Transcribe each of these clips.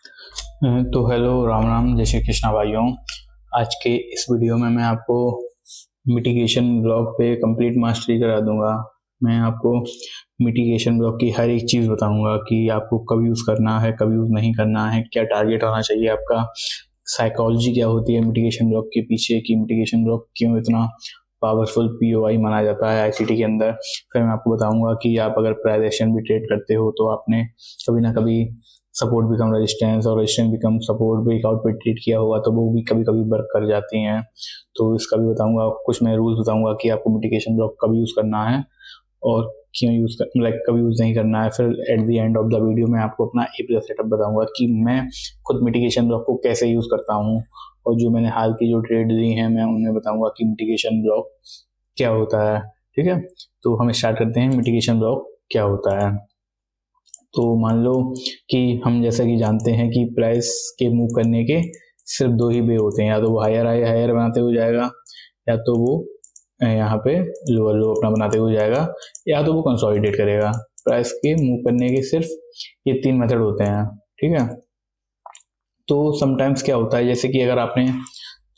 तो हेलो राम राम, जय श्री कृष्णा भाइयों। आज के इस वीडियो में मैं आपको मिटिगेशन ब्लॉक पे कंप्लीट मास्टरी करा दूंगा। मैं आपको मिटिगेशन ब्लॉक की हर एक चीज़ बताऊंगा कि आपको कब यूज़ करना है, कब यूज़ नहीं करना है, क्या टारगेट होना चाहिए आपका, साइकोलॉजी क्या होती है मिटिगेशन ब्लॉक के पीछे, कि मिटिगेशन ब्लॉक क्यों इतना पावरफुल पीओआई माना जाता है आईसीटी के अंदर। फिर मैं आपको बताऊंगा कि आप अगर प्राइस एक्शन भी ट्रेड करते हो तो आपने कभी ना कभी सपोर्ट बिकम रेजिस्टेंस और रेजिस्टेंस बिकम सपोर्ट ब्रेकआउट पे ट्रीट किया होगा तो वो भी कभी कभी वर्क कर जाती हैं। तो इसका भी बताऊंगा, कुछ मैं रूल्स बताऊंगा कि आपको मिटिगेशन ब्लॉक कब यूज़ करना है और क्यों यूज़ कर लाइक कब यूज़ नहीं करना है। फिर at the end of the video में आपको अपना एपीआई सेटअप बताऊंगा कि मैं खुद मिटिगेशन ब्लॉक को कैसे यूज़ करता हूँ, और जो मैंने हाल की जो ट्रेड ली हैं मैं उन्हें बताऊंगा कि मिटिगेशन ब्लॉक क्या होता है। ठीक है, तो हम स्टार्ट करते हैं मिटिगेशन ब्लॉक क्या होता है। तो मान लो कि हम जैसा कि जानते हैं कि प्राइस के मूव करने के सिर्फ दो ही वे होते हैं, या तो वो हायर हाई हायर बनाते हुए जाएगा, या तो वो यहाँ पे लोअर लो अपना बनाते हुए जाएगा, या तो वो कंसोलिडेट करेगा। प्राइस के मूव करने के सिर्फ ये तीन मेथड होते हैं। ठीक है, तो समटाइम्स क्या होता है, जैसे कि अगर आपने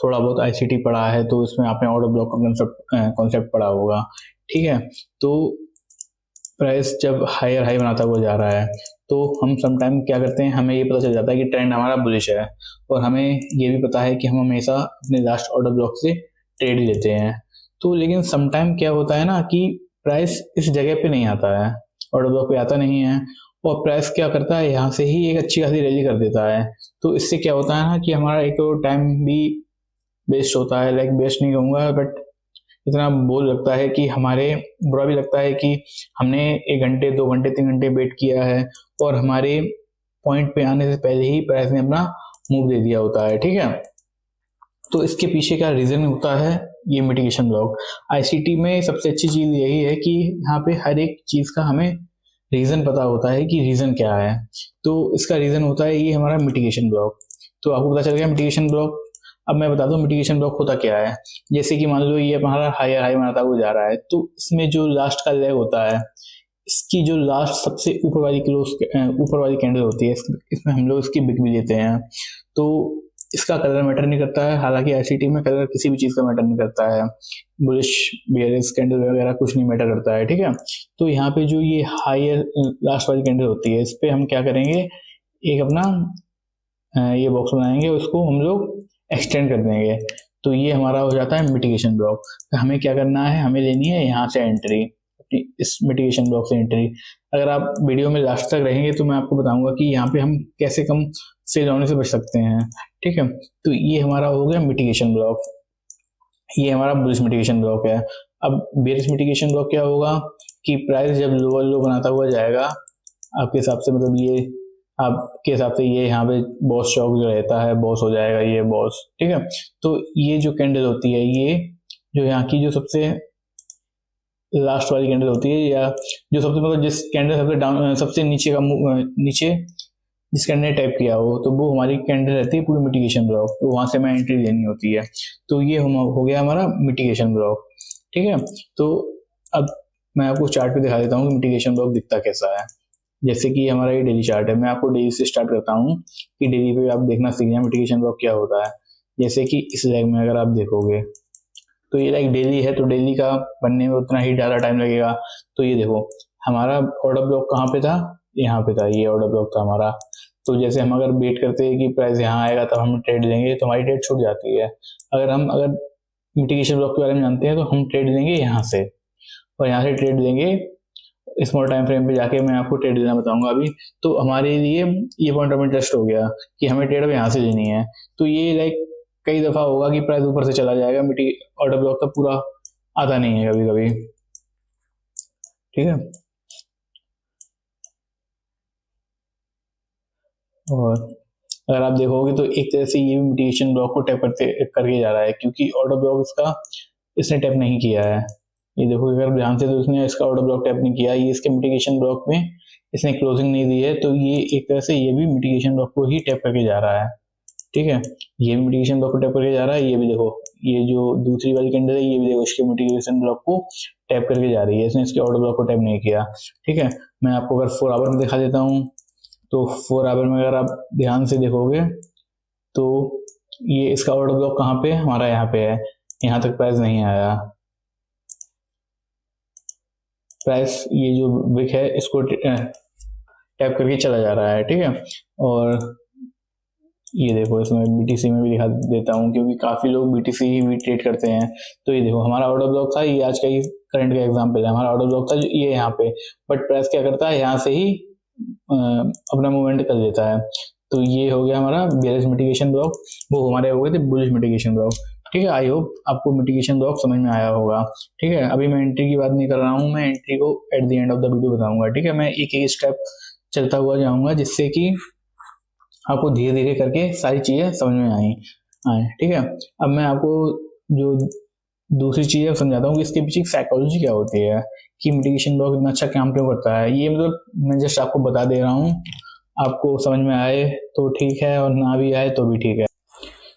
थोड़ा बहुत आईसीटी पढ़ा है तो इसमें आपने ऑर्डर ब्लॉक का कॉन्सेप्ट पढ़ा होगा। ठीक है, तो प्राइस जब हायर हाई बनाता हुआ जा रहा है तो हम समटाइम क्या करते हैं, हमें ये पता चल जाता है कि ट्रेंड हमारा बुलिश है, और हमें ये भी पता है कि हम हमेशा अपने लास्ट ऑर्डर ब्लॉक से ट्रेड लेते हैं। तो लेकिन समटाइम क्या होता है ना कि प्राइस इस जगह पे नहीं आता है, ऑर्डर ब्लॉक पे आता नहीं है, और प्राइस क्या करता है, यहाँ से ही एक अच्छी खासी रैली कर देता है। तो इससे क्या होता है ना कि हमारा एक तो टाइम भी वेस्ट होता है, लाइक वेस्ट नहीं कहूँगा बट इतना बोल लगता है कि हमारे बुरा भी लगता है कि हमने 1 घंटे 2 घंटे 3 घंटे वेट किया है और हमारे पॉइंट पे आने से पहले ही प्राइस ने अपना मूव दे दिया होता है। ठीक है, तो इसके पीछे क्या रीजन होता है, ये मिटिगेशन ब्लॉक। आईसीटी में सबसे अच्छी चीज यही है कि यहाँ पे हर एक चीज का हमें रीजन पता होता है कि रीजन क्या है। तो इसका रीजन होता है ये हमारा मिटिगेशन ब्लॉक। तो आपको पता चल गया मिटिगेशन ब्लॉक। अब मैं बता दूं मिटिगेशन ब्लॉक होता क्या है। जैसे कि मान लो ये हमारा हायर हाई बनाता हुआ जा रहा है, तो इसमें जो लास्ट का लेग होता है, इसकी जो लास्ट सबसे ऊपर वाली क्लोज ऊपर वाली कैंडल होती है, इसमें हम लोग इसकी बिक भी लेते हैं। तो इसका कलर मैटर नहीं करता है, हालांकि आईसीटी में कलर किसी भी चीज का मैटर नहीं करता है, बुलिश बियरिश कैंडल वगैरह कुछ नहीं मैटर करता है। ठीक है, तो यहाँ पे जो ये हायर लास्ट वाली कैंडल होती है इस पे हम क्या करेंगे, एक अपना ये बॉक्स बनाएंगे, उसको हम लोग एक्सटेंड कर देंगे। तो ये हमारा हो जाता है मिटिगेशन ब्लॉक। तो हमें क्या करना है, हमें लेनी है यहाँ से एंट्री, इस मिटिगेशन ब्लॉक से एंट्री। अगर आप वीडियो में लास्ट तक रहेंगे तो मैं आपको बताऊंगा कि यहाँ पे हम कैसे कम सेल होने से बच सकते हैं। ठीक है, तो ये हमारा हो गया मिटिगेशन ब्लॉक, ये हमारा बुलिश मिटिगेशन ब्लॉक है। अब बेरिश मिटिगेशन ब्लॉक क्या होगा कि प्राइस जब लोअर लो बनाता हुआ जाएगा, आपके हिसाब से मतलब ये आपके हिसाब से ये यहाँ पे बॉस स्टॉक जो रहता है बॉस हो जाएगा, ये बॉस। ठीक है, तो ये जो कैंडल होती है, ये जो यहाँ की जो सबसे लास्ट वाली कैंडल होती है, या जो सबसे मतलब जिस कैंडल सबसे डाउन सबसे नीचे का नीचे जिस कैंडल ने टैप किया हो, तो वो हमारी कैंडल रहती है पूरी मिटिगेशन ब्लॉक, तो वहां से हमें एंट्री लेनी होती है। तो ये हो गया हमारा मिटिगेशन ब्लॉक। ठीक है, तो अब मैं आपको चार्ट पे दिखा देता हूँ कि मिटिगेशन ब्लॉक दिखता कैसा है। जैसे कि हमारा ये डेली चार्ट है, मैं आपको डेली से स्टार्ट करता हूँ कि डेली पे आप देखना सीख जाए मिटिगेशन ब्लॉक क्या होता है। जैसे कि इस लेग में अगर आप देखोगे तो ये लाइक डेली है, तो डेली का बनने में उतना ही ज़्यादा टाइम लगेगा। तो ये देखो हमारा ऑर्डर ब्लॉक कहाँ पे था, यहाँ पे था, ये ऑर्डर ब्लॉक था हमारा। तो जैसे हम अगर वेट करते हैं कि प्राइस यहाँ आएगा तब हम ट्रेड लेंगे तो हमारी ट्रेड छूट जाती है। अगर मिटिगेशन ब्लॉक के बारे में जानते हैं तो हम ट्रेड लेंगे यहाँ से, और यहाँ से ट्रेड लेंगे स्मॉल टाइम फ्रेम पे जाके, मैं आपको ट्रेड लेना बताऊंगा अभी। तो हमारे लिए ये पॉइंट ऑफ इंटरेस्ट हो गया कि हमें ट्रेड अब यहाँ से लेनी है। तो ये लाइक कई दफा होगा कि प्राइस ऊपर से चला जाएगा, मिट्टी ऑर्डर ब्लॉक तक पूरा आता नहीं है कभी कभी। ठीक है, और अगर आप देखोगे तो एक तरह से ये भी मिटिगेशन ब्लॉक को टैप करते करके जा रहा है, क्योंकि ऑर्डर ब्लॉक इसका इसने टैप नहीं किया है। ये देखो अगर ध्यान से, तो इसने इसका ऑर्डर ब्लॉक टैप नहीं किया, ये इसके मिटिगेशन ब्लॉक में इसने क्लोजिंग नहीं दी है, तो ये एक तरह से ये भी मिटिगेशन ब्लॉक को ही टैप करके जा रहा है। ठीक है, ये भी मिटिगेशन ब्लॉक को टैप करके जा रहा है, ये भी देखो ये जो दूसरी वाली कैंडल है ये भी देखो इसके मिटिगेशन ब्लॉक को टैप करके जा रही है, इसने इसके ऑर्डर ब्लॉक को टैप नहीं किया। ठीक है, मैं आपको अगर 4 आवर में दिखा देता हूँ, तो 4 आवर में अगर आप ध्यान से देखोगे तो ये इसका ऑर्डर ब्लॉक कहाँ पे है, हमारा यहाँ पे है, यहाँ तक प्राइस नहीं आया। प्राइस ये जो विक है इसको टैप करके चला जा रहा है, ठीक है। और ये देखो इसमें BTC में भी दिखा देता हूँ, क्योंकि काफ़ी लोग BTC ही भी ट्रेड करते हैं। तो ये देखो हमारा ऑर्डर ब्लॉक था, ये आज का ही करंट का एग्जांपल है, हमारा ऑर्डर ब्लॉक था ये यहाँ पे, बट प्राइस क्या करता है, यहाँ से ही अपना मूवमेंट कर देता है। तो ये हो गया हमारा बेयरिश मिटिगेशन ब्लॉक, वो हमारे हो गए थे बुलिश मिटिगेशन ब्लॉक, ठीक है। आई होप आपको मिटिगेशन ब्लॉक समझ में आया होगा, ठीक है। अभी मैं एंट्री की बात नहीं कर रहा हूँ, मैं एंट्री को at the end of the video बताऊंगा, ठीक है। मैं एक एक स्टेप चलता हुआ जाऊंगा, जिससे कि आपको धीरे धीरे करके सारी चीजें समझ में आए, ठीक है। अब मैं आपको जो दूसरी चीज समझाता हूँ कि इसके पीछे साइकोलॉजी क्या होती है, कि मिटिगेशन ब्लॉक इतना अच्छा काम क्यों करता है। ये मतलब मैं जस्ट आपको बता दे रहा हूँ, आपको समझ में आए तो ठीक है, और ना भी आए तो भी ठीक है।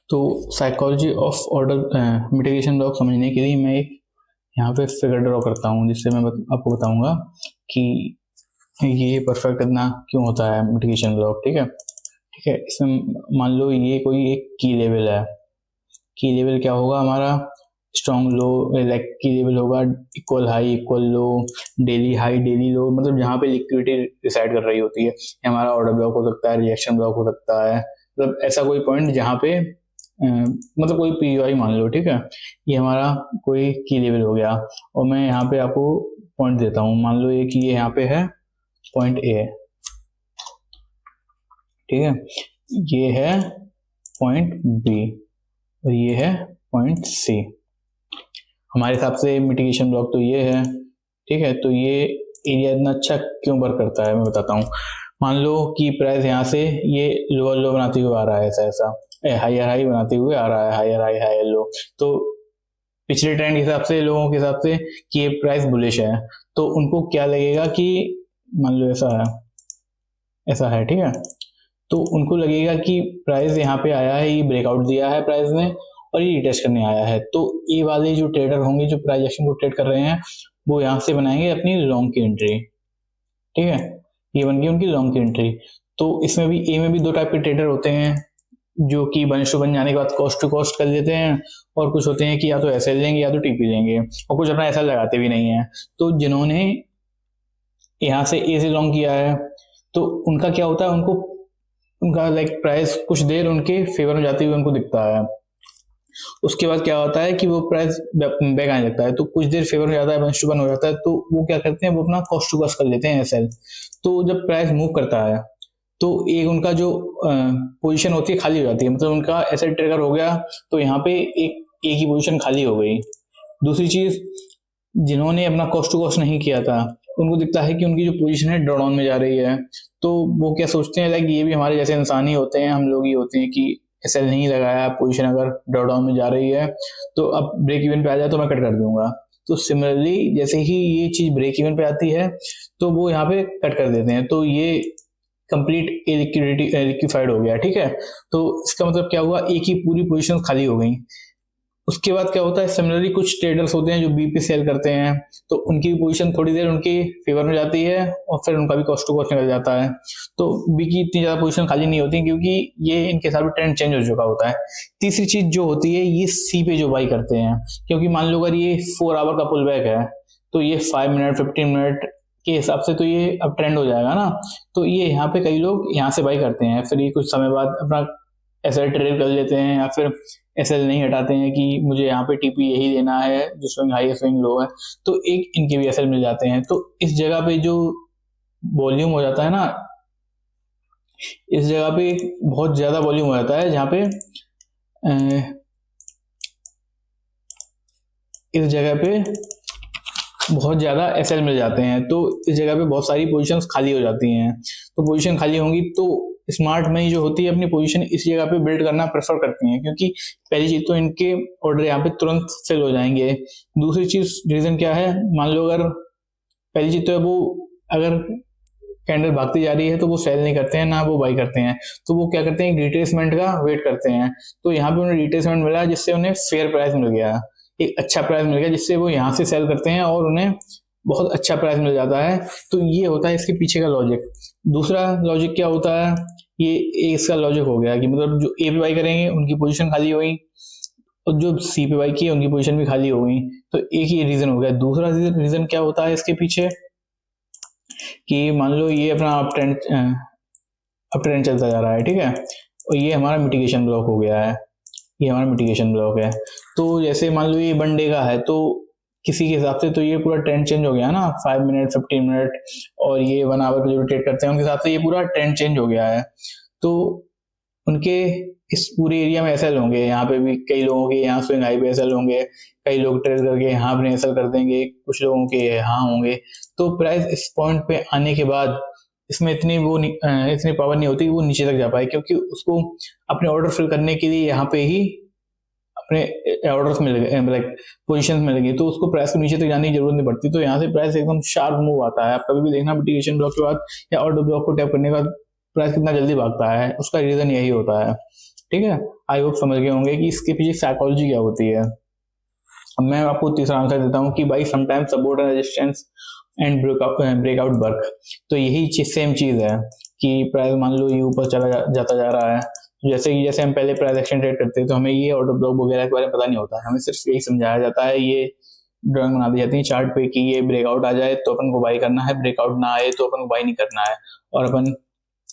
तो psychology of order mitigation block समझने के लिए मैं एक यहाँ पे फिगर ड्रॉ करता हूँ, जिससे मैं आपको बताऊंगा कि ये परफेक्ट इतना क्यों होता है मिटिगेशन ब्लॉक, ठीक है। ठीक है, इसमें मान लो ये कोई एक की लेवल है, की लेवल क्या होगा हमारा, स्ट्रॉन्ग लो, लाइक की लेवल होगा इक्वल हाई इक्वल लो, डेली हाई डेली लो, मतलब जहाँ पे लिक्विडिटी डिसाइड कर रही होती है। ये हमारा ऑर्डर ब्लॉक हो सकता है, रिएक्शन ब्लॉक हो सकता है, मतलब ऐसा कोई पॉइंट जहाँ पे मतलब कोई POI मान लो, ठीक है। ये हमारा कोई की लेवल हो गया, और मैं यहाँ पे आपको पॉइंट देता हूँ, मान लो ये कि ये यहाँ पे है पॉइंट A, ठीक है, ये है पॉइंट B और ये है पॉइंट C। हमारे हिसाब से मिटिगेशन ब्लॉक तो ये है, ठीक है। तो ये एरिया इतना अच्छा क्यों वर्क करता है मैं बताता हूँ। मान लो कि प्राइस यहाँ से ये लोअर लो बनाते हुए आ रहा है, ऐसा हायर हाई बनाते हुए आ रहा है, हायर हाई हायर लो। तो पिछले ट्रेंड के हिसाब से, लोगों के हिसाब से कि ये प्राइस बुलिश है, तो उनको क्या लगेगा कि मान लो ऐसा है, ठीक है। तो उनको लगेगा कि प्राइस यहाँ पे आया है, ये ब्रेकआउट दिया है प्राइस ने, और ये रिटेस्ट करने आया है। तो ये वाले जो ट्रेडर होंगे जो प्राइस एक्शन को ट्रेड कर रहे हैं, वो यहाँ से बनाएंगे अपनी लॉन्ग की एंट्री, ठीक है। ये बन गई उनकी लॉन्ग की एंट्री। तो इसमें भी ए में भी दो टाइप के ट्रेडर होते हैं, जो कि बन जाने के बाद कॉस्ट टू कॉस्ट कर देते हैं, और कुछ होते हैं कि या तो SL लेंगे या तो TP लेंगे, और कुछ अपना SL लगाते भी नहीं है। तो जिन्होंने यहाँ से ए से लॉन्ग किया है, तो उनका क्या होता है, उनका लाइक प्राइस कुछ देर उनके फेवर में जाते हुए उनको दिखता है, उसके बाद क्या होता है कि वो प्राइस बैक आने लगता है। तो कुछ देर फेवर में जाता है, 1:1 हो जाता है, तो वो क्या करते हैं, वो अपना कॉस्ट टू कॉस्ट कर लेते हैं SL। तो जब प्राइस मूव करता है तो एक उनका जो पोजीशन होती है खाली हो जाती है, मतलब उनका SL ट्रिगर हो गया, तो यहाँ पे एक ही पोजीशन खाली हो गई। दूसरी चीज, जिन्होंने अपना कॉस्ट टू कॉस्ट नहीं किया था, उनको दिखता है कि उनकी जो पोजीशन है ड्रॉडाउन में जा रही है, तो वो क्या सोचते हैं, लाइक ये भी हमारे जैसे इंसान ही होते हैं, हम लोग ही होते हैं कि SL नहीं लगाया, पोजीशन अगर ड्रॉडाउन में जा रही है, तो अब ब्रेक इवन पे आ जाए तो मैं कट कर दूंगा। तो सिमिलरली जैसे ही ये चीज ब्रेक इवन पे आती है, तो वो यहाँ पे कट कर देते हैं, तो ये कंप्लीट लिक्विफाइड हो गया, ठीक है। तो इसका मतलब क्या हुआ, एक ही पूरी पोजीशन खाली हो गई। उसके बाद क्या होता है, सिमिलरली कुछ ट्रेडर्स होते हैं जो बी पे सेल करते हैं, तो उनकी पोजीशन थोड़ी देर उनके फेवर में जाती है, और फिर उनका भी कॉस्ट टू कॉस्ट निकल जाता है। तो बी की इतनी ज्यादा पोजीशन खाली नहीं होती, क्योंकि ये इनके साथ ट्रेंड चेंज हो चुका होता है। तीसरी चीज जो होती है, ये सी पे जो बाई करते हैं, क्योंकि मान लो अगर ये 4 आवर का पुल बैक है, तो ये 5 मिनट 15 मिनट के हिसाब से तो ये अब ट्रेंड हो जाएगा ना। तो ये यहाँ पे कई लोग यहाँ से बाई करते हैं, फिर ये कुछ समय बाद अपना SL ट्रेड कर लेते हैं, या फिर SL नहीं हटाते हैं कि मुझे यहाँ पे TP यही लेना है जो स्विंग हाई स्विंग लो है, तो एक इनके भी SL मिल जाते हैं। तो इस जगह पे जो वॉल्यूम हो जाता है ना, इस जगह पे बहुत ज्यादा वॉल्यूम हो जाता है, जहाँ पे इस जगह पे बहुत ज्यादा SL मिल जाते हैं, तो इस जगह पे बहुत सारी पोजीशंस खाली हो जाती हैं। तो पोजीशन खाली होंगी तो स्मार्ट मनी जो होती है अपनी पोजीशन इस जगह पे बिल्ड करना प्रेफर करती हैं, क्योंकि पहली चीज तो इनके ऑर्डर यहाँ पे तुरंत सेल हो जाएंगे। दूसरी चीज रीजन क्या है, मान लो अगर पहली चीज तो है, वो अगर कैंडल भागती जा रही है तो वो सेल नहीं करते हैं ना वो बाई करते हैं, तो वो क्या करते हैं, रिट्रेसमेंट का वेट करते हैं। तो यहाँ पे उन्हें रिट्रेसमेंट मिला, जिससे उन्हें फेयर प्राइस मिल गया, एक अच्छा प्राइस मिल गया, जिससे वो यहाँ से सेल करते हैं और उन्हें बहुत अच्छा प्राइस मिल जाता है। तो ये होता है इसके पीछे का लॉजिक। दूसरा लॉजिक क्या होता है, ये इसका लॉजिक हो गया कि मतलब जो ए पे बाई करेंगे उनकी पोजीशन खाली हो गई, और जो सी पे बाई की उनकी पोजीशन भी खाली हो गई। तो एक ये रीजन हो गया। दूसरा रीजन क्या होता है इसके पीछे, कि मान लो ये अपना अप ट्रेंड चलता जा रहा है, ठीक है, और ये हमारा मिटिगेशन ब्लॉक हो गया है, ये हमारा मिटिगेशन ब्लॉक है। तो जैसे मान लो ये 1 डे का है, तो किसी के हिसाब से तो ये पूरा ट्रेंड चेंज हो गया ना, 5 मिनट 15 मिनट, और ये 1 आवर के जो ट्रेड करते हैं उनके हिसाब से ये पूरा ट्रेंड चेंज हो गया है। तो उनके इस पूरे एरिया में एसएल होंगे, यहाँ पे भी कई लोगों के यहाँ स्विंग हाई पे एसएल होंगे, कई लोग ट्रेड करके यहाँ अपने एसएल कर देंगे, कुछ लोगों के यहाँ होंगे। तो प्राइस इस पॉइंट पे आने के बाद इसमें इतनी पावर नहीं होती कि वो नीचे तक जा पाए, क्योंकि उसको अपने ऑर्डर फिल करने के लिए यहाँ पे ही अपने ऑर्डर्स मिल गए, लाइक पोजीशन मिल गई, तो उसको प्राइस को नीचे तक जाने की जरूरत नहीं पड़ती। तो यहाँ से प्राइस एकदम शार्प मूव आता है। आप कभी भी देखना मिटिगेशन ब्लॉक के बाद या ऑर्डर ब्लॉक को टैप करने के बाद प्राइस कितना जल्दी भागता है, उसका रीजन यही होता है। ठीक है, आई होप समझ गए होंगे कि इसके पीछे साइकोलॉजी क्या होती है। अब मैं आपको तीसरा आंसर देता हूँ कि भाई sometimes support and resistance and breakout work. तो यही सेम चीज है कि प्राइस मान लो ये ऊपर जाता जा रहा है, जैसे हम पहले प्राइस एक्शन ट्रेड करते हैं तो हमें ये ऑर्डर ब्लॉक वगैरह के बारे में पता नहीं होता है, हमें सिर्फ यही समझाया जाता है, ये ड्राइंग बना दी जाती है चार्ट पे कि ये ब्रेकआउट आ जाए तो अपन को बाई करना है, ब्रेकआउट ना आए तो अपन को बाई नहीं करना है। और अपन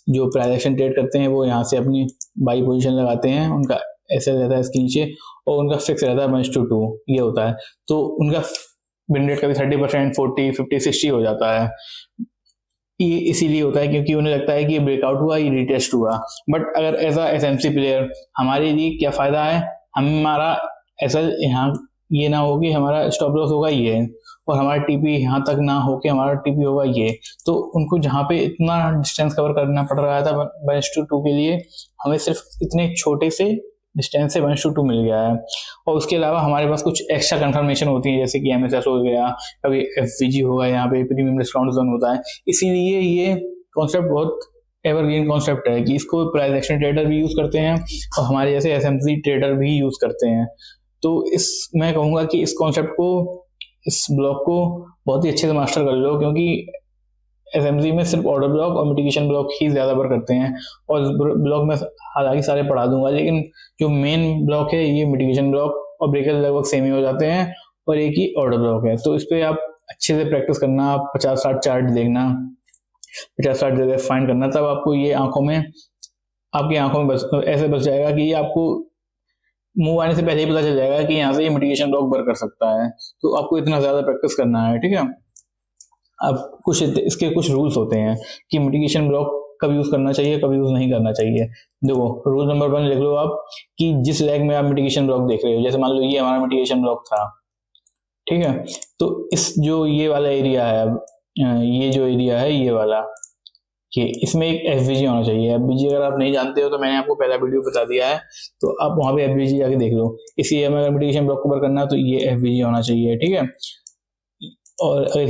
जो प्राइस एक्शन ट्रेड करते हैं वो यहाँ से अपनी बाई पोजीशन लगाते हैं, उनका ऐसे रहता है इसके नीचे, और उनका फिक्स रहता है 1:2 ये होता है। तो उनका विन रेट कभी 30%, 40, 50, 60 हो जाता है। ये इसीलिए होता है क्योंकि उन्हें लगता है कि ये ब्रेकआउट हुआ, ये रिटेस्ट हुआ। बट अगर एज अ एसएमसी प्लेयर हमारे लिए क्या फायदा है, हमारा ऐसा यहाँ ये ना हो कि हमारा स्टॉप लॉस होगा ये, और हमारा टीपी यहाँ तक ना हो कि हमारा टीपी होगा ये। तो उनको जहाँ पे इतना डिस्टेंस कवर करना पड़ रहा था 1:2 के लिए, हमें सिर्फ इतने छोटे से डिस्टेंस से 1:2 मिल गया है। और उसके अलावा हमारे पास कुछ एक्स्ट्रा कंफर्मेशन होती है, जैसे कि एमएसएस हो गया, कभी एफवीजी होगा, यहाँ पे प्रीमियम डिस्काउंट जोन होता है। इसीलिए ये कॉन्सेप्ट बहुत एवरग्रीन कॉन्सेप्ट है कि इसको प्राइस एक्शन ट्रेडर भी यूज करते हैं और हमारे जैसे एसएमसी ट्रेडर भी यूज करते हैं। तो मैं कहूंगा कि इस कॉन्सेप्ट को, इस ब्लॉक को बहुत ही अच्छे से मास्टर कर लो, क्योंकि एसएमसी में सिर्फ ऑर्डर ब्लॉक और मिटिगेशन ब्लॉक ही ज्यादा बार करते हैं। और इस ब्लॉक में हालांकि सारे पढ़ा दूंगा, लेकिन जो मेन ब्लॉक है ये मिटिगेशन ब्लॉक और ब्रेकर लगभग सेम ही हो जाते हैं, और एक ही ऑर्डर ब्लॉक है। तो इस पे आप अच्छे से प्रैक्टिस करना, 50-60 चार्ट देखना, 50-60 जगह फाइंड करना, तब आपको ये आपकी आंखों में ऐसे बस जाएगा कि ये आपको मूव आने से पहले ही पता चल जाएगा कि यहाँ से ये मिटिगेशन ब्लॉक वर्क कर सकता है। तो आपको इतना ज्यादा प्रैक्टिस करना है, ठीक है। अब इसके कुछ रूल्स होते हैं कि मिटिगेशन ब्लॉक कब यूज करना चाहिए, कब यूज नहीं करना चाहिए। देखो, रूल नंबर 1 लिख लो आप, कि जिस लेग में आप मिटिगेशन ब्लॉक देख रहे हो, जैसे मान लो ये हमारा मिटिगेशन ब्लॉक था, ठीक है, तो इस जो ये वाला एरिया है, अब ये जो एरिया है ये वाला, कि इसमें एक एफवीजी होना चाहिए। एफवीजी अगर आप नहीं जानते हो तो मैंने आपको पहला वीडियो बता दिया है, तो आप वहां पे एफवीजी जाके देख लो। इसी एरिया में अगर मिटिगेशन ब्लॉक कवर करना है तो ये एफवीजी होना चाहिए, ठीक है। और अगर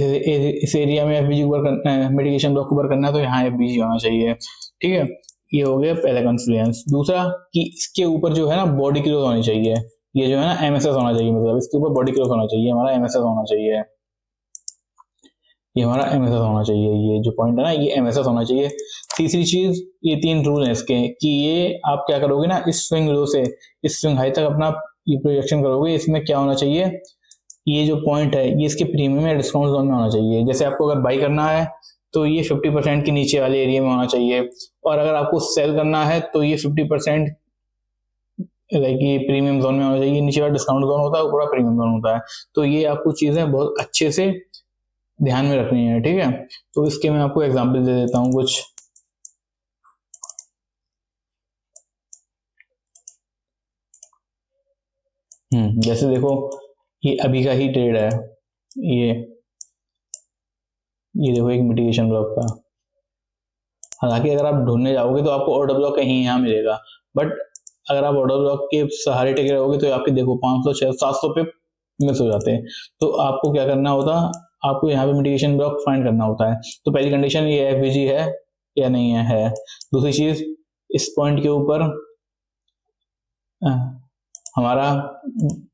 इस एरिया में एफबीजी मिटिगेशन ब्लॉक कवर करना है तो यहाँ एफबीजी होना चाहिए, ठीक है। ये हो गया पहला कॉन्फ्लुएंस। दूसरा कि इसके ऊपर जो है ना बॉडी क्लोज होनी चाहिए, ये जो है ना एमएसएस होना चाहिए, मतलब इसके ऊपर बॉडी क्लोज होना चाहिए, हमारा एमएसएस होना चाहिए, ये हमारा एमएसएस होना चाहिए, ये जो पॉइंट है ना ये एमएसएस होना चाहिए। तीसरी चीज, ये 3 रूल है इसके, कि ये आप क्या करोगे ना, इस स्विंग लो से इस स्विंग हाई तक अपना ये प्रोजेक्शन करोगे, इसमें क्या होना चाहिए, ये जो पॉइंट है ये इसके प्रीमियम या डिस्काउंट जोन में होना चाहिए। जैसे आपको अगर बाई करना है तो ये 50% के नीचे वाले एरिया में होना चाहिए, और अगर आपको सेल करना है तो ये 50% लाइक ये प्रीमियम जोन में होना चाहिए। नीचे वाला डिस्काउंट जोन होता है, ऊपर प्रीमियम जोन होता है। तो ये आपको चीजें बहुत अच्छे से ध्यान में रखनी है, ठीक है। तो इसके मैं आपको एग्जाम्पल दे देता हूँ कुछ। जैसे देखो, ये अभी का ही ट्रेड है, ये देखो एक मिटिगेशन ब्लॉक का। हालांकि अगर आप ढूंढने जाओगे तो आपको ऑर्डर ब्लॉक कहीं यहाँ मिलेगा, बट अगर आप ऑर्डर ब्लॉक के सहारे टेके रहोगे तो आपके देखो 500, 600, 700 पे मिस हो जाते हैं। तो आपको क्या करना होता, आपको यहाँ पे मिटिगेशन ब्लॉक फाइंड करना होता है। तो पहली कंडीशन ये एफवीजी है या नहीं है। दूसरी चीज, इस पॉइंट के ऊपर हमारा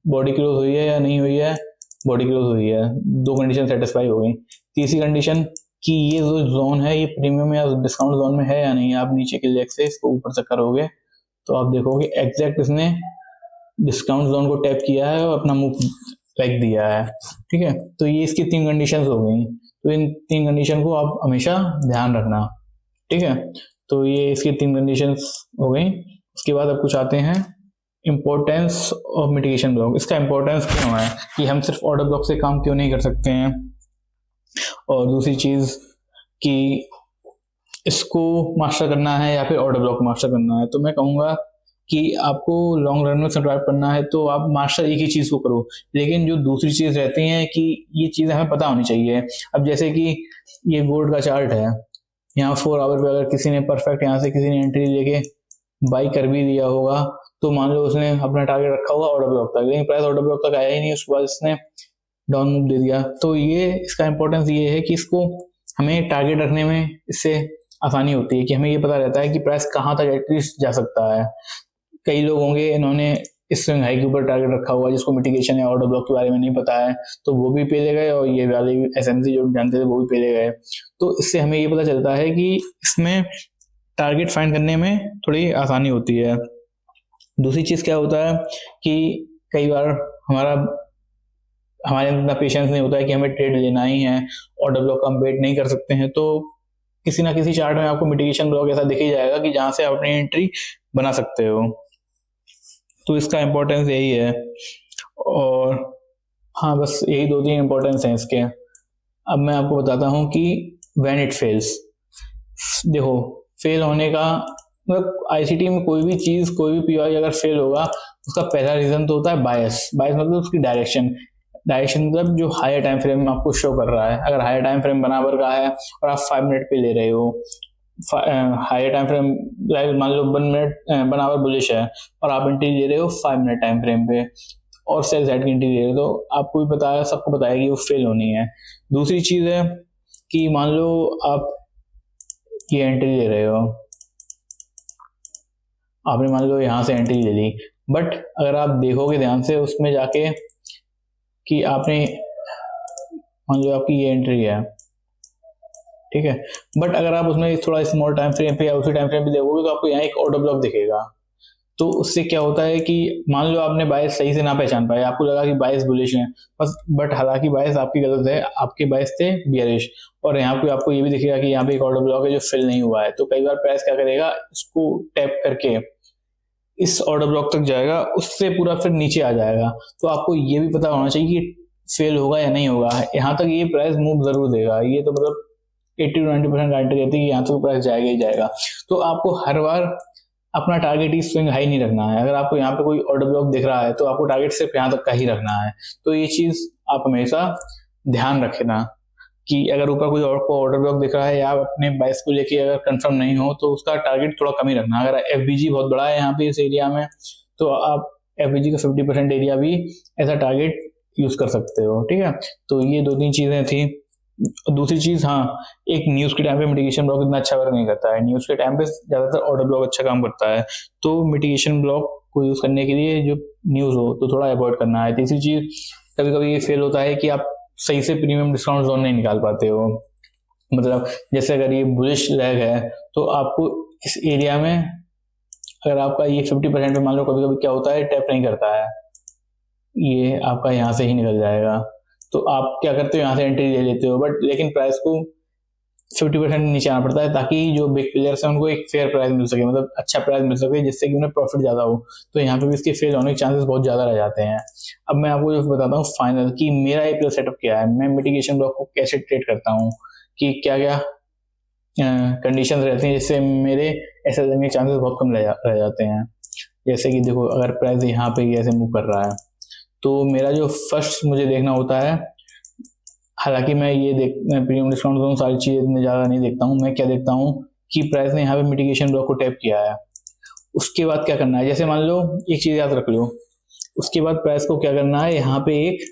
बॉडी क्लोज हुई है या नहीं हुई है, बॉडी क्लोज हुई है, 2 कंडीशन सेटिस्फाई हो गई। तीसरी कंडीशन कि ये जो जोन है ये प्रीमियम या डिस्काउंट जोन में है या नहीं। आप नीचे के लेग से इसको ऊपर से करोगे तो आप देखोगे एग्जैक्ट इसने डिस्काउंट जोन को टैप किया है और अपना मुंह फेंक दिया है। ठीक है, तो ये इसकी 3 कंडीशन हो गई। तो इन 3 कंडीशन को आप हमेशा ध्यान रखना। ठीक है, तो ये इसकी 3 कंडीशन हो गई। उसके बाद अब कुछ आते हैं इंपॉर्टेंस ऑफ मिटिगेशन ब्लॉक। इसका इंपॉर्टेंस क्यों है कि हम सिर्फ ऑर्डर ब्लॉक से काम क्यों नहीं कर सकते हैं, और दूसरी चीज कि इसको मास्टर करना है या फिर ऑर्डर ब्लॉक मास्टर करना है। तो मैं कहूंगा कि आपको लॉन्ग रन में सर्वाइव करना है तो आप मास्टर एक ही चीज को करो, लेकिन जो दूसरी चीज रहती है कि ये चीजें हमें पता होनी चाहिए। अब जैसे कि ये गोल्ड का चार्ट है, यहाँ 4 आवर पे अगर किसी ने परफेक्ट यहाँ से किसी ने एंट्री लेके बाई कर भी दिया होगा तो मान लो उसने अपना टारगेट रखा होगा ऑर्डर ब्लॉक तक, लेकिन प्राइस ऑर्डर ब्लॉक तक आया ही नहीं, उसके बाद इसने डाउन मूव दे दिया। तो ये इसका इंपॉर्टेंस ये है कि इसको हमें टारगेट रखने में इससे आसानी होती है कि हमें ये पता रहता है कि प्राइस कहाँ तक एटलीस्ट जा सकता है। कई लोग होंगे इन्होंने इस स्विंग हाई के ऊपर टारगेट रखा हुआ जिसको मिटिगेशन या ऑर्डर ब्लॉक के बारे में नहीं पता है, तो वो भी पेले गए और ये वाले एसएमसी जो जानते थे वो भी पेले गए। तो इससे हमें ये पता चलता है कि इसमें टारगेट फाइंड करने में थोड़ी आसानी होती है। दूसरी चीज क्या होता है कि कई बार हमारे अंदर इतना पेशेंस नहीं होता है कि हमें ट्रेड लेना ही है, ऑर्डर ब्लॉक का हम वेट नहीं कर सकते हैं। तो किसी ना किसी चार्ट में आपको मिटिगेशन ब्लॉक ऐसा दिख ही जाएगा कि जहां से आप अपनी एंट्री बना सकते हो। तो इसका इंपॉर्टेंस यही है। और हाँ, बस यही 2-3 इंपॉर्टेंस हैं इसके। अब मैं आपको बताता हूँ कि व्हेन इट फेल्स। देखो, फेल होने का मतलब आईसीटी में कोई भी चीज, कोई भी पीओआई अगर फेल होगा उसका पहला रीजन तो होता है बायस। बायस मतलब उसकी डायरेक्शन मतलब जो हायर टाइम फ्रेम में आपको शो कर रहा है। अगर हायर टाइम फ्रेम बराबर का है और आप 5 मिनट पे ले रहे हो, हायर टाइम फ्रेम मान लो 1 मिनट बराबर बुलिश है और आप एंट्री ले रहे हो 5 मिनट टाइम फ्रेम पे और सेल साइड की एंट्री ले रहे हो, तो आपको भी पता है, सबको पता है कि वो फेल होनी है। दूसरी चीज है कि मान लो आप ये एंट्री ले रहे हो, आपने मान लो यहां से एंट्री ले ली, बट अगर आप देखोगे ध्यान से उसमें जाके कि आपने मान लो आपकी ये एंट्री है, ठीक है, बट अगर आप उसमें थोड़ा स्मॉल टाइम फ्रेम पे या उसी टाइम फ्रेम पे देखोगे तो आपको यहाँ एक ऑर्डर ब्लॉक दिखेगा। तो उससे क्या होता है कि मान लो आपने बायस सही से ना पहचान पाए, आपको लगा कि बायस बुलिश है बस, बट हालांकि बायस आपकी गलत है, आपके बायस थे बियरिश। और यहाँ पे आपको ये भी दिखेगा कि यहाँ पे एक ऑर्डर ब्लॉक है जो फिल नहीं हुआ है। तो कई बार प्राइस क्या करेगा, इसको टैप करके इस ऑर्डर ब्लॉक तक जाएगा, उससे पूरा फिर नीचे आ जाएगा। तो आपको ये भी पता होना चाहिए कि फेल होगा या नहीं होगा। यहाँ तक ये प्राइस मूव जरूर देगा, ये तो मतलब 80-90% गारंटी रहती है कि यहाँ तक प्राइस जाएगा ही जाएगा। तो आपको हर बार अपना टारगेट ही स्विंग हाई नहीं रखना है। अगर आपको यहाँ पे कोई ऑर्डर ब्लॉक दिख रहा है तो आपको टारगेट सिर्फ यहाँ तक का ही रखना है। तो ये चीज आप हमेशा ध्यान रखना कि अगर ऊपर कोई और को ऑर्डर ब्लॉक दिख रहा है या आप अपने बाइस को लेके अगर कंफर्म नहीं हो तो उसका टारगेट थोड़ा कम ही रखना। अगर एफबीजी बहुत बड़ा है यहाँ पे इस एरिया में तो आप एफबीजी का 50% एरिया भी ऐसा टारगेट यूज कर सकते हो। ठीक है, तो ये 2-3 चीजें थी। दूसरी चीज, हाँ, एक न्यूज के टाइम पे मिटिगेशन ब्लॉक इतना अच्छा वर्क नहीं करता है। न्यूज के टाइम पे ज्यादातर ऑर्डर ब्लॉक अच्छा काम करता है। तो मिटिगेशन ब्लॉक को यूज करने के लिए जो न्यूज हो तो थोड़ा अवॉइड करना है। तीसरी चीज, कभी कभी ये फेल होता है कि आप सही से प्रीमियम डिस्काउंट जोन नहीं निकाल पाते हो। मतलब जैसे अगर ये बुलिश लेग है तो आपको इस एरिया में अगर आपका ये 50% पे मान लो कभी कभी क्या होता है टैप नहीं करता है, ये आपका यहाँ से ही निकल जाएगा। तो आप क्या करते हो, यहाँ से एंट्री ले लेते हो, बट लेकिन प्राइस को 50% नीचे आना पड़ता है ताकि जो बिग प्लेयर्स हैं उनको एक फेयर प्राइस मिल सके, मतलब अच्छा प्राइस मिल सके जिससे कि उन्हें प्रॉफिट ज्यादा हो। तो यहाँ पे भी इसके फेल होने के चांसेस बहुत ज्यादा रह जाते हैं। अब मैं आपको जो बताता हूँ फाइनल कि मेरा एपीएल सेटअप क्या है, मैं मिटिगेशन ब्लॉक को कैसे ट्रेड करता हूँ, कि क्या क्या कंडीशन रहती हैं जिससे मेरे ऐसे लगने के चांसेस बहुत कम रह जाते हैं। जैसे कि देखो, अगर प्राइस यहाँ पे ऐसे मूव कर रहा है तो मेरा जो फर्स्ट मुझे देखना होता है, हालांकि मैं प्रीमियम डिस्काउंट जोन सारी चीजें इतनी ज्यादा नहीं देखता हूँ, मैं क्या देखता हूँ कि प्राइस ने यहाँ पे मिटिगेशन ब्लॉक को टैप किया है। उसके बाद क्या करना है, जैसे मान लो एक चीज याद रख लो, उसके बाद प्राइस को क्या करना है, यहाँ पे एक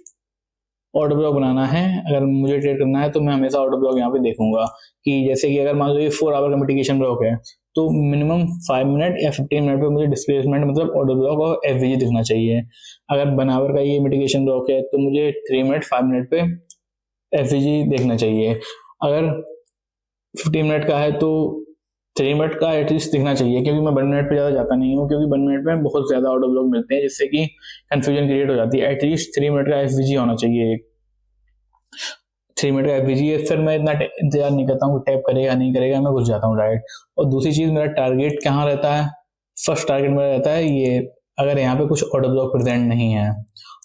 ऑर्डर ब्लॉक बनाना है। अगर मुझे ट्रेड करना है तो मैं हमेशा ऑर्डर ब्लॉक यहाँ पे देखूंगा कि जैसे कि अगर मान लो ये 4 आवर का मिटिगेशन ब्लॉक है तो मिनिमम 5 मिनट या 15 मिनट पे मुझे डिस्प्लेसमेंट मतलब ऑर्डर ब्लॉक और एफवीजी दिखना चाहिए। अगर 1 आवर का ये मिटिगेशन ब्लॉक है तो मुझे 3 मिनट 5 मिनट पे एफवीजी देखना चाहिए। अगर 15 मिनट का है तो 3 मिनट का एटलीस्ट दिखना चाहिए, क्योंकि मैं 1 मिनट पे ज़्यादा जाता नहीं हूँ, क्योंकि 1 मिनट में बहुत ज़्यादा ऑर्डर ब्लॉक मिलते हैं जिससे कि कन्फ्यूजन क्रिएट हो जाती है। एटलीस्ट 3 मिनट का एफवीजी होना चाहिए। 3 मिनट का एफवीजी है, फिर मैं इतना इंतजार नहीं करता हूँ टैप करेगा नहीं करेगा, मैं घुस जाता हूँ डायरेक्ट। और दूसरी चीज़, मेरा टारगेट कहाँ रहता है? फर्स्ट टारगेट मेरा रहता है ये, अगर यहाँ पे कुछ ऑर्डर ब्लॉक प्रेजेंट नहीं है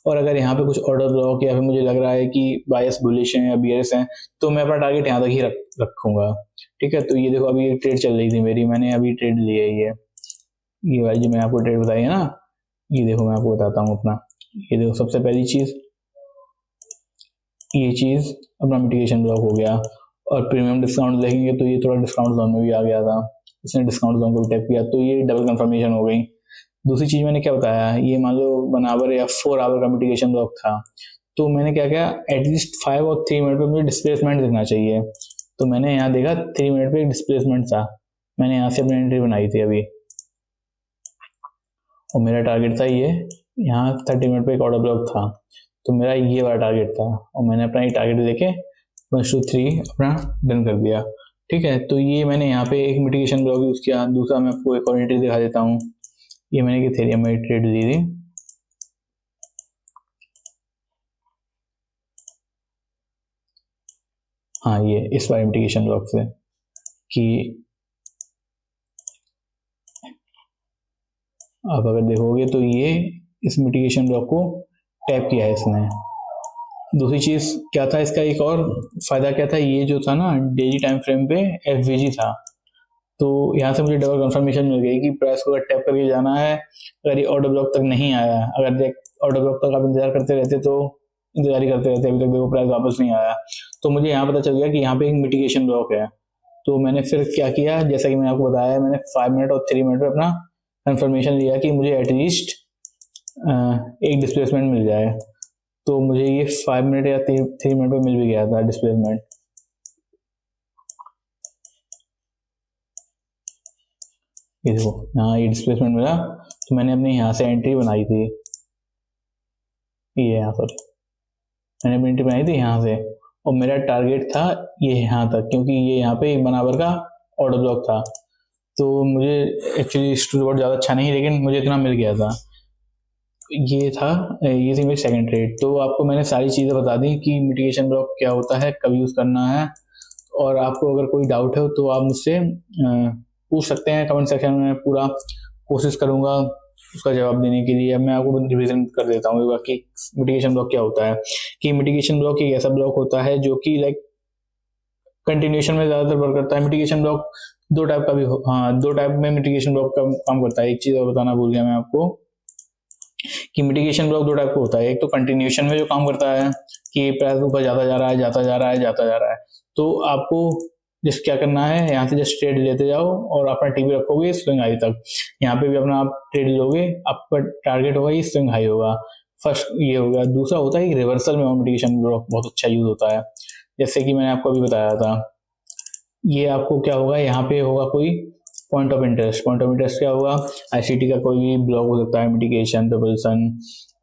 और अगर यहाँ पे कुछ ऑर्डर ब्लॉक या फिर मुझे लग रहा है कि बायस बुलिश है या बियर्स है, तो मैं अपना टारगेट यहाँ तक ही रखूंगा। ठीक है, तो ये देखो अभी एक ट्रेड चल रही थी मेरी, मैंने अभी ट्रेड लिया है ये वाली जो मैं आपको ट्रेड बताई है ना, ये देखो मैं आपको बताता हूँ अपना। ये देखो सबसे पहली चीज़, ये चीज़ अपना मिटिगेशन ब्लॉक हो गया। और प्रीमियम डिस्काउंट देखेंगे तो ये थोड़ा डिस्काउंट जोन में भी आ गया था, इसने डिस्काउंट जोन को टैप किया तो ये डबल कंफर्मेशन हो गई। दूसरी चीज़ मैंने क्या बताया, ये मान लो 1 आवर या 4 आवर का मिटिगेशन ब्लॉक था, तो मैंने क्या किया, एटलीस्ट 5 और 3 मिनट पे मुझे डिस्प्लेसमेंट दिखना चाहिए। तो मैंने यहाँ देखा 3 मिनट पे एक डिस्प्लेसमेंट था, मैंने यहाँ से अपनी एंट्री बनाई थी अभी, और मेरा टारगेट था ये, यहाँ 30 मिनट पे एक ऑर्डर ब्लॉक था, तो मेरा ये वाला टारगेट था और मैंने अपना ये टारगेट लेके 1 to 3 अपना डन कर दिया। ठीक है, तो ये मैंने यहाँ पे एक मिटिगेशन ब्लॉक यूज़ किया। दूसरा मैं आपको एक और एंट्री दिखा देता हूँ, ये मैंने इथेरियम में ट्रेड ली थी। हाँ, ये इस वाले मिटिगेशन ब्लॉक से कि आप अगर देखोगे तो ये इस मिटिगेशन ब्लॉक को टैप किया है इसने। दूसरी चीज़ क्या था इसका, एक और फायदा क्या था, ये जो था ना डेली टाइम फ्रेम पे एफवीजी था, तो यहाँ से मुझे डबल कंफर्मेशन मिल गई कि प्राइस को अगर टैप करके जाना है, अगर ये ऑर्डर ब्लॉक तक नहीं आया, अगर देख ऑर्डर ब्लॉक तक आप इंतजार करते रहते तो इंतजार ही करते रहते, अभी तक देखो प्राइस वापस नहीं आया, तो मुझे यहाँ पता चल गया कि यहाँ पे एक मिटिगेशन ब्लॉक है। तो मैंने फिर क्या किया, जैसा कि मैंने आपको बताया, मैंने 5 मिनट और 3 मिनट पे अपना कंफर्मेशन लिया कि मुझे एटलीस्ट एक डिस्प्लेसमेंट मिल जाए। तो मुझे ये 5 मिनट या 3 मिनट पे मिल भी गया था डिस्प्लेसमेंट। ये देखो यहाँ ये डिस्प्लेसमेंट मिला, तो मैंने अपनी यहाँ से एंट्री बनाई थी, ये यहाँ पर मैंने अपनी एंट्री बनाई थी यहाँ से, और मेरा टारगेट था ये यहाँ तक, क्योंकि ये यहाँ पे 1 आवर का ऑर्डर ब्लॉक था। तो मुझे एक्चुअली स्टूडेंट ज़्यादा अच्छा नहीं, लेकिन मुझे इतना मिल गया था। ये थी मेरी सेकंड ट्रेड। तो आपको मैंने सारी चीज़ें बता दी कि मिटिगेशन ब्लॉक क्या होता है, कब यूज़ करना है, और आपको अगर कोई डाउट है तो आप मुझसे पूछ सकते हैं कमेंट सेक्शन में, पूरा कोशिश करूँगा उसका जवाब देने के लिए। अब मैं आपको रिविजन कर देता हूँ कि मिटिगेशन ब्लॉक क्या होता है। कि मिटिगेशन ब्लॉक एक ऐसा ब्लॉक होता है जो कि लाइक कंटिन्यूएशन में ज़्यादातर वर्क करता है। मिटिगेशन ब्लॉक दो टाइप का भी हाँ, 2 टाइप में मिटिगेशन ब्लॉक का काम करता है। एक चीज़ और बताना भूल गया मैं आपको कि मिटिगेशन ब्लॉक 2 टाइप का होता है। एक तो कंटिन्यूएशन में जो काम करता है कि प्राइस ऊपर जाता जा रहा है, जाता जा रहा है, जाता जा रहा है, तो आपको जस्ट क्या करना है, यहाँ से जस्ट ट्रेड लेते जाओ और अपना टीवी रखोगे स्विंग हाई तक। यहाँ पे भी अपना आप ट्रेड लोगे, आपका टारगेट होगा ये स्विंग हाई होगा। फर्स्ट ये हो गया। दूसरा होता है कि रिवर्सल में मिटिगेशन ब्लॉक बहुत अच्छा यूज होता है, जैसे कि मैंने आपको अभी बताया था। ये आपको क्या होगा, यहाँ पे होगा कोई point of interest. Point of interest क्या होगा, आईसीटी का कोई भी ब्लॉक हो सकता है, मिटिगेशन, प्रपल्सन,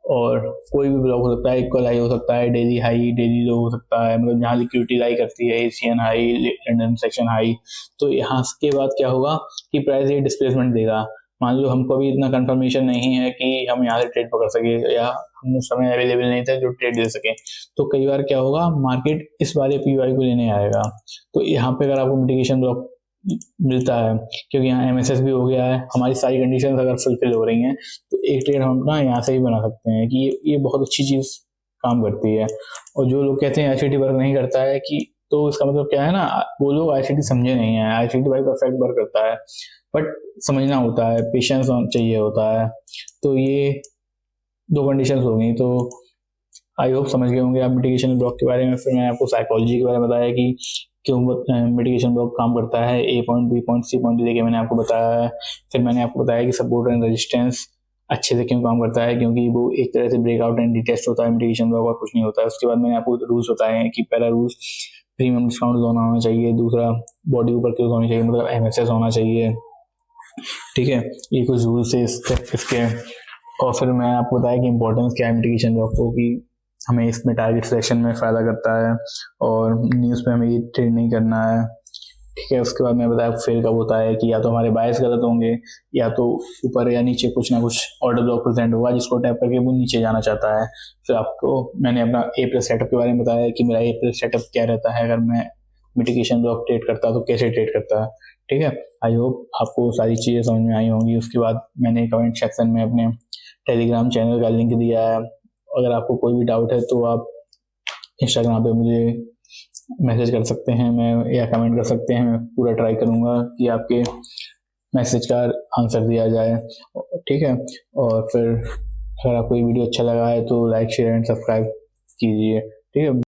और कोई भी ब्लॉक हो सकता है। इक्वल हाई हो सकता है, डेली हाई, डेली लो हो सकता है, मतलब जहाँ लिक्विडिटी लाई करती है, Asian high, London section high. तो यहाँ के बाद क्या होगा कि प्राइस ये डिस्प्लेसमेंट देगा। मान लो हमको अभी इतना कंफर्मेशन नहीं है कि हम यहाँ से ट्रेड पकड़ सके, या हम उस समय अवेलेबल नहीं था जो ट्रेड ले सके, तो कई बार क्या होगा, मार्केट इस वाले पीवाई को लेने आएगा। तो यहाँ पे अगर आपको मिटिगेशन ब्लॉक मिलता है, क्योंकि यहाँ एमएसएस भी हो गया है, हमारी सारी कंडीशंस अगर फुलफिल हो रही हैं, तो एक ट्रेड हम अपना यहाँ से ही बना सकते हैं कि ये बहुत अच्छी चीज़ काम करती है। और जो लोग कहते हैं आईसीटी वर्क नहीं करता है, कि तो इसका मतलब क्या है ना, वो लोग आईसीटी समझे नहीं है। आईसीटी भाई परफेक्ट वर्क करता है, बट समझना होता है, पेशेंस चाहिए होता है। तो ये 2 कंडीशंस हो गई। तो आई होप समझ गए होंगे आप मिटिगेशन ब्लॉक के बारे में। फिर मैंने आपको साइकोलॉजी के बारे में बताया कि क्यों मिटिगेशन ब्लॉक काम करता है, A point, B point, C point लेके मैंने आपको बताया है। फिर मैंने आपको बताया कि सपोर्ट एंड रेजिस्टेंस अच्छे से क्यों काम करता है, क्योंकि वो एक तरह से ब्रेकआउट एंड रीटेस्ट होता है मिटिगेशन ब्लॉक, और कुछ नहीं होता है। उसके बाद मैंने आपको रूल्स बताए हैं कि पहला रूल्स प्रीमियम डिस्काउंट जोन होना चाहिए, दूसरा बॉडी ऊपर क्लोज होनी चाहिए, मतलब एमएसएस होना चाहिए, ठीक है, ये कुछ रूल्स है इसके। और फिर मैं आपको बताया कि इंपॉर्टेंस क्या है मिटिगेशन ब्लॉक को, कि हमें इसमें टारगेट सिलेक्शन में फ़ायदा करता है और न्यूज़ पे हमें ये ट्रेड नहीं करना है। ठीक है, उसके बाद मैं बताया फेल कब होता है कि या तो हमारे बायस गलत होंगे, या तो ऊपर या नीचे कुछ ना कुछ ऑर्डर ब्लॉक प्रेजेंट होगा जिसको टैप करके वो नीचे जाना चाहता है। फिर आपको मैंने अपना ए प्लस सेटअप के बारे में बताया कि मेरा ए प्लस सेटअप क्या रहता है अगर मैं मिटिगेशन ब्लॉक ट्रेड करता तो कैसे ट्रेड करता है। ठीक है, आई होप आपको सारी चीज़ें समझ में आई होंगी। उसके बाद मैंने कमेंट सेक्शन में अपने टेलीग्राम चैनल का लिंक दिया है, अगर आपको कोई भी डाउट है तो आप इंस्टाग्राम पे मुझे मैसेज कर सकते हैं, मैं या कमेंट कर सकते हैं। मैं पूरा ट्राई करूँगा कि आपके मैसेज का आंसर दिया जाए। ठीक है, और फिर अगर आपको ये वीडियो अच्छा लगा है तो लाइक शेयर एंड सब्सक्राइब कीजिए। ठीक है।